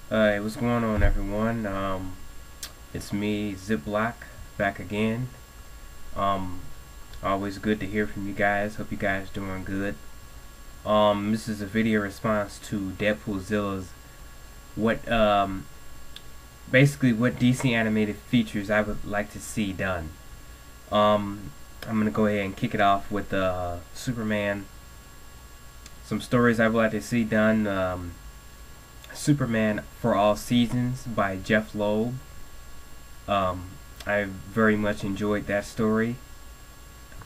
What's going on, everyone? It's me, Ziploc, back again. Um, Always good to hear from you guys. Hope you guys doing good. This is a video response to Deadpoolzilla's what basically what DC animated features I would like to see done. I'm gonna go ahead and kick it off with Superman. Some stories I would like to see done. Superman for All Seasons by Jeff Loeb. Um, I very much enjoyed that story.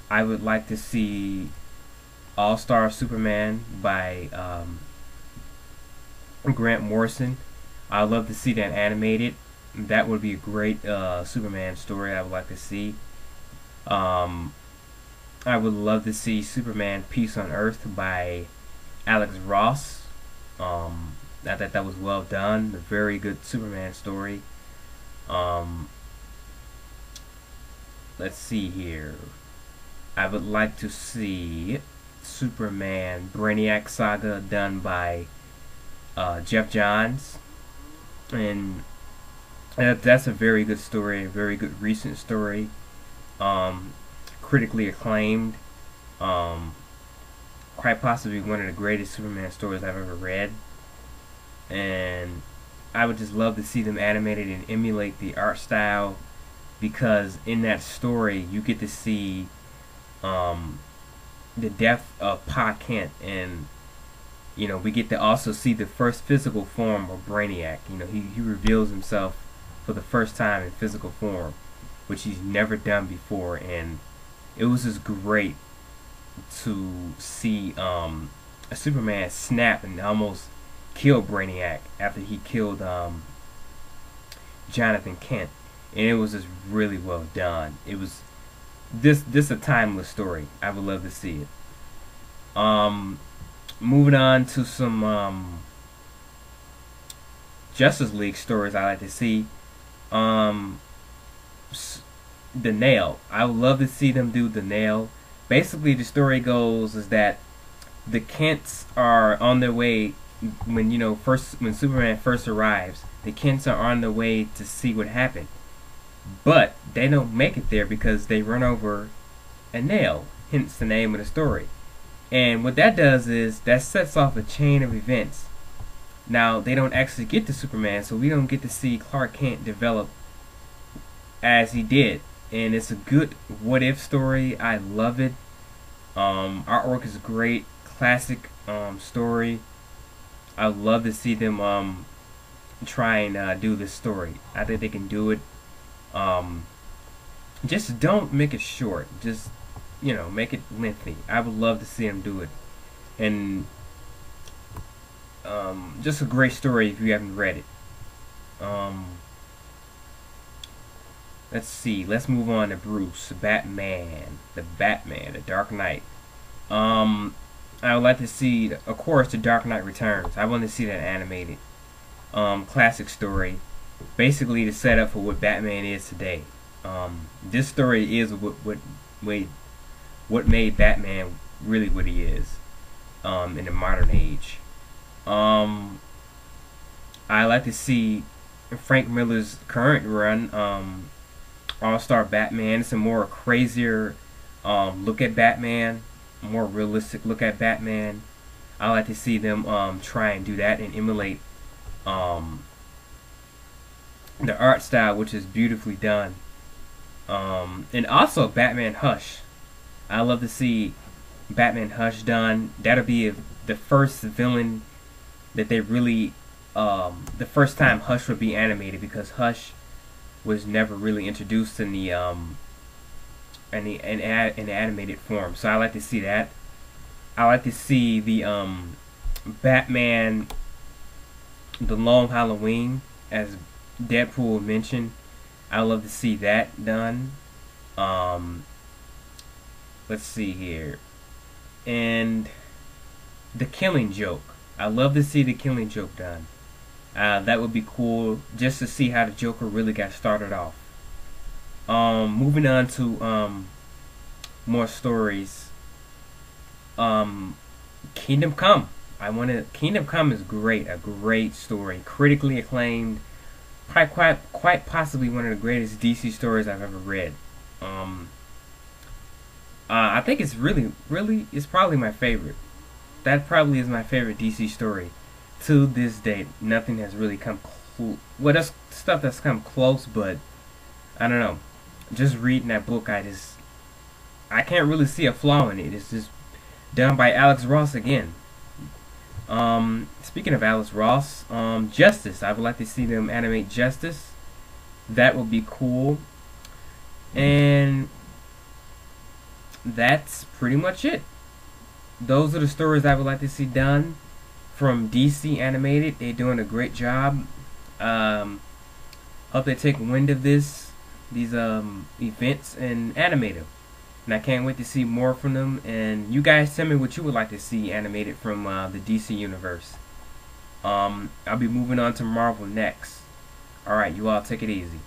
I would like to see All Star Superman by Grant Morrison. I'd love to see that animated. That would be a great Superman story I would like to see. Um, I would love to see Superman Peace on Earth by Alex Ross. I thought that was well done. A very good Superman story. Um, let's see here. I would like to see Superman Brainiac Saga done by Jeff Johns, and that's a very good story, a very good recent story, critically acclaimed, quite possibly one of the greatest Superman stories I've ever read, and I would just love to see them animated and emulate the art style, because in that story you get to see the death of Pa Kent, and we get to also see the first physical form of Brainiac. He reveals himself for the first time in physical form, which he's never done before, and it was just great to see a Superman snap and almost kill Brainiac after he killed Jonathan Kent, and it was just really well done. It was this a timeless story. I would love to see it. Moving on to some Justice League stories I like to see. The Nail. I would love to see them do The Nail. Basically, the story goes is that the Kents are on their way when when Superman first arrives. The Kents are on their way to see what happened, but they don't make it there because they run over a nail. Hence the name of the story. And what that does is that sets off a chain of events. Now they don't actually get to Superman, so we don't get to see Clark Kent develop as he did. And it's a good what if story. I love it. Artwork is great. Classic story. I'd love to see them try and do this story. I think they can do it. Just don't make it short. Just make it lengthy. I would love to see them do it. And just a great story if you haven't read it. Let's see. Let's move on to Bruce, Batman, the Dark Knight. I would like to see, of course, The Dark Knight Returns. I want to see that animated. Classic story. Basically, the setup for what Batman is today. This story is what made Batman really what he is in the modern age. I like to see Frank Miller's current run, All-Star Batman. It's a more crazier look at Batman, more realistic look at Batman. I like to see them try and do that and emulate the art style, which is beautifully done. And also Batman Hush. I love to see Batman Hush done. That'll be the first villain that they really, the first time Hush would be animated, because Hush was never really introduced in the in animated form. So I like to see that. I like to see the Batman, The Long Halloween, as Deadpool mentioned. I love to see that done. Let's see here. And The Killing Joke. I love to see The Killing Joke done. That would be cool, just to see how the Joker really got started off. Moving on to more stories. Kingdom Come. Kingdom Come is great, a great story, critically acclaimed, quite possibly one of the greatest DC stories I've ever read. Um, I think it's it's probably my favorite. That probably is my favorite DC story to this date. Nothing has really come well, there's stuff that's come close, but I don't know. Just reading that book, I can't really see a flaw in it. It's just done by Alex Ross again. Speaking of Alex Ross, Justice. I would like to see them animate Justice. That would be cool. And that's pretty much it. Those are the stories I would like to see done from DC Animated. They're doing a great job. Hope they take wind of these events and animate them. And I can't wait to see more from them. And you guys tell me what you would like to see animated from the DC universe. I'll be moving on to Marvel next. Alright, you all take it easy.